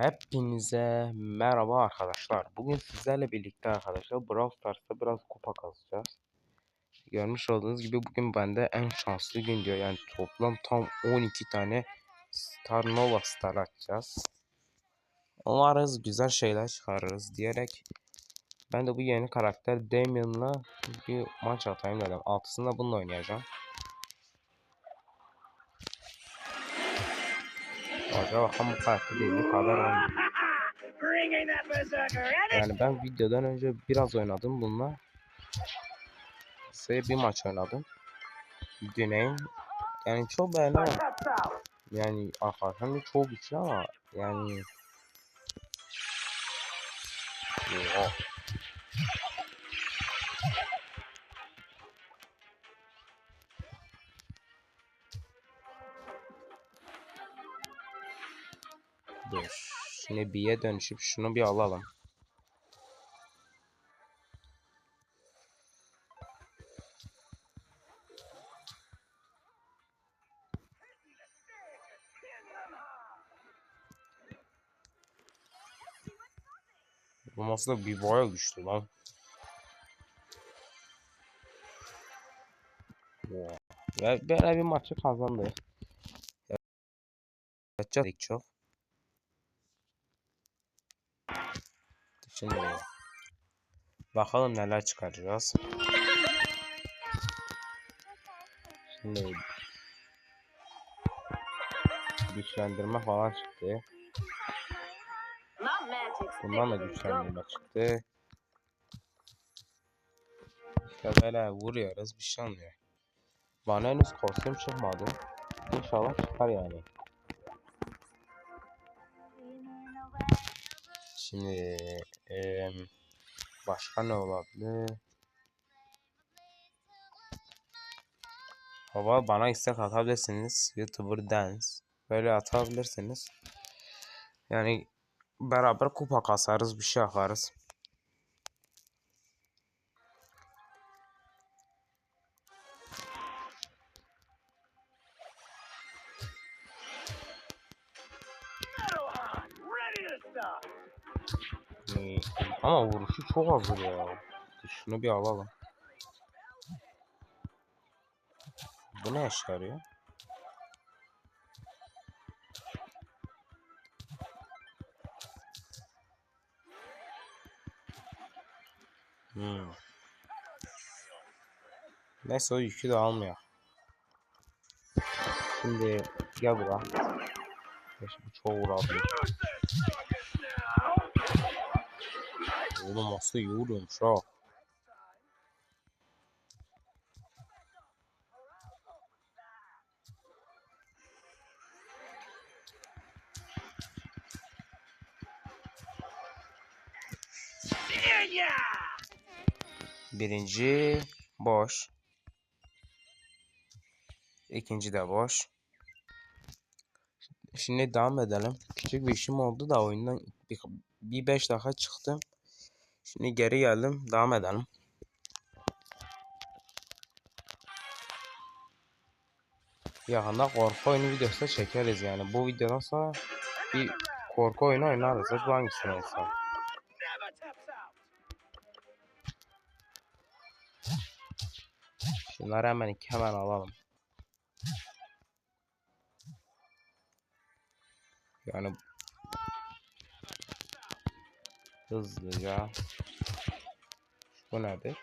Hepinize merhaba arkadaşlar. Bugün sizlerle birlikte arkadaşlar Brawl Stars'ta biraz kupa kazacağız. Görmüş olduğunuz gibi bugün bende en şanslı gün diyor. Yani toplam tam 12 tane Star Nova Star açacağız. Umarız güzel şeyler çıkarırız diyerek ben de bu yeni karakter Damien'la bir maç atayım dedim. Altısında bununla oynayacağım. Acaba bakalım bu karakter değil mi kadar olmuyor. Yani ben videodan önce biraz oynadım bununla. Size bir maç oynadım. Deneyim. Yani çok beğendim. Yani arkadaşlar çok güçlü ama yani oha. Dur. Şimdi B'ye dönüşüp şunu bir alalım. Bu aslında bir boya güçlü lan. Oha. Ve böyle bir maçı kazandı. Yapacağız çok. Şimdi bakalım neler çıkaracağız. Şimdi güçlendirme falan çıktı. Bundan da güçlendirme çıktı. İşte böyle vuruyoruz, bir şey olmuyor. Bana henüz kostüm çıkmadı. İnşallah çıkar yani. Şimdi başka ne olabilir? Baba bana istek atabilirsiniz. YouTuber Dance. Böyle atabilirsiniz. Yani beraber kupa kasarız, bir şey yaparız. Ama vuruşu çok hazır ya. Şunu bir alalım. Bu ne işe yarıyor? Neyse o yükü de almıyor. Şimdi gel buraya. Bu çok uğradı. Oğlum aslında iyi vuruyormuş ha. Birinci boş. İkinci de boş. Şimdi devam edelim. Küçük bir işim oldu da oyundan bir 5 dakika çıktım. Şimdi geri geldim. Devam edelim. Yakında korku oyunu videosu da çekeriz yani. Bu videodan sonra bir korku oyunu oynarız. Bu hangisini olsa. Şunları hemen alalım. Yani hızlıca. Bu nedir?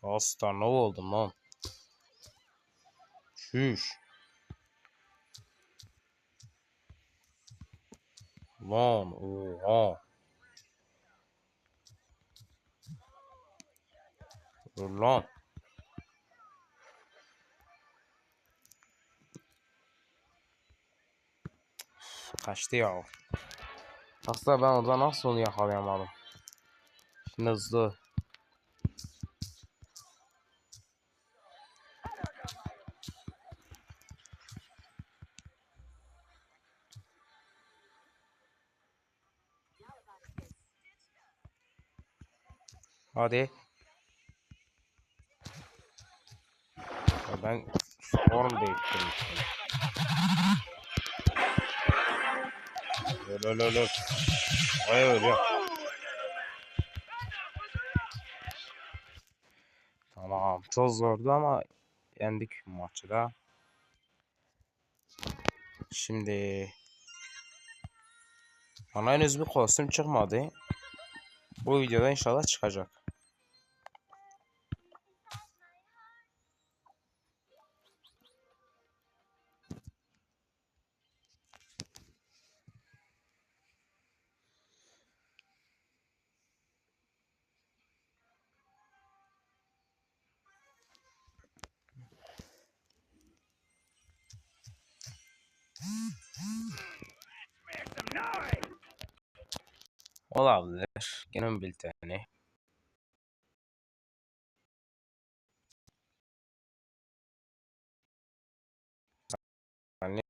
Asla ne oldum lan? Şuş. Lan oha. Dur lan. Kaçtı ya. Aslında ben orada nasıl onu yakalayamadım. Şimdi hızlı. Hadi. Ya ben form değiştirmiştim. Öl. Ay ölüyor. Tamam. Çok zordu ama yendik maçı da. Şimdi bana henüz bir kostüm çıkmadı. Bu videoda inşallah çıkacak. Olabilir. Günün bülteni. Yani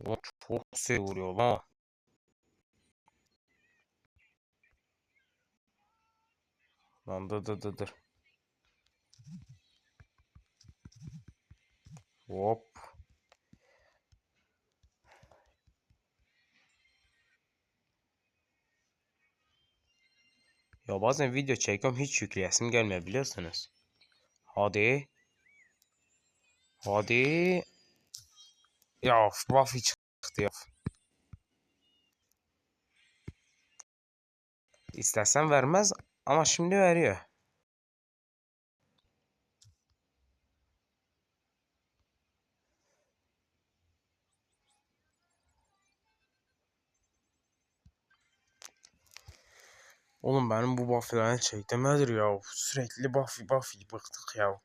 o çok şey vuruyor lan. Lan dır. Hop. Ya bazen video çekiyorum hiç yükleyesim gelmiyor biliyorsunuz. Hadi. Hadi. Ya Buffy çıktı ya. İstersen vermez ama şimdi veriyor. Oğlum benim bu Buffy'lerden çektiğimdir ya. Sürekli Buffy bıktık ya.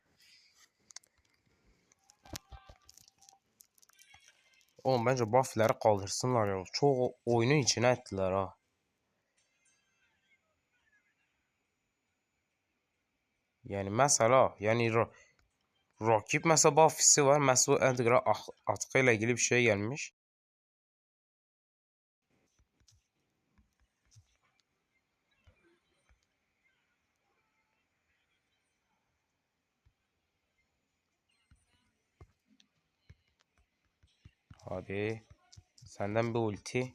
Oğlum bence Buffy'leri kaldırsınlar ya. Çok oyunun içine ettiler ha. Yani mesela rakip mesela Buffy'si var. Mesela Edgar'a atkıyla ilgili bir şey gelmiş. Hadi. Senden bir ulti.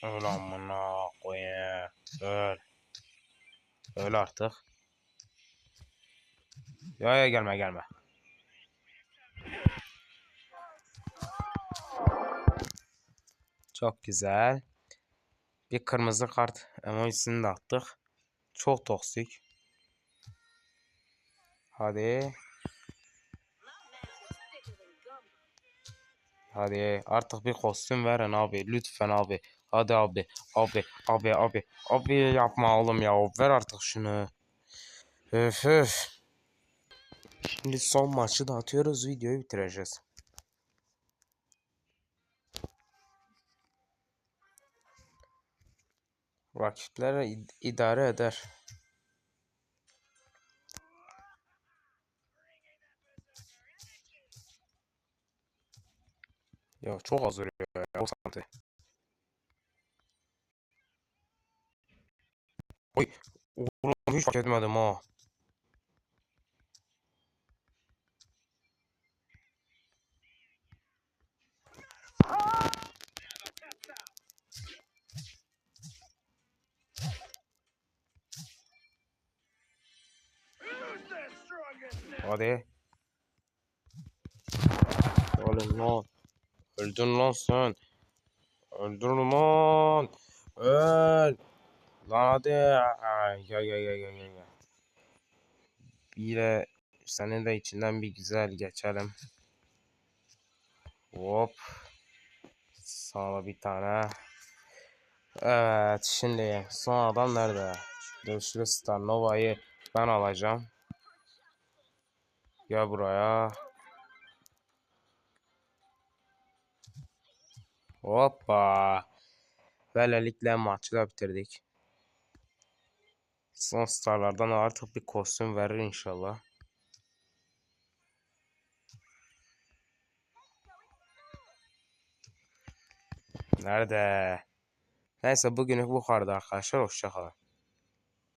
Öl amına koyayım. Öl. Öl artık. Ya gelme. Çok güzel. Bir kırmızı kart emojisini de attık. Çok toksik. Hadi. Hadi artık bir kostüm verin abi. Lütfen abi. Hadi abi. Abi yapma oğlum ya. Ver artık şunu. Öf. Şimdi son maçı da atıyoruz. Videoyu bitireceğiz. Rakiplere idare eder. Ya çok az vuruyor ya o santi. Oy. Oğlum hiç fark etmedim ha. Hadi. Oğlum lan. Öldün lan sen. Öldün lan. Öl. Lan hadi. Gel. Bir de senin de içinden bir güzel geçelim. Hop. Sana bir tane. Evet şimdi son adam nerede? Dövüşlü Star Nova'yı ben alacağım. Gel buraya. Hoppa. Böylelikle maçı da bitirdik. Son starlardan artık bir kostüm verir inşallah. Nerede? Neyse bugünlük bu kadar arkadaşlar. Hoşça kalın.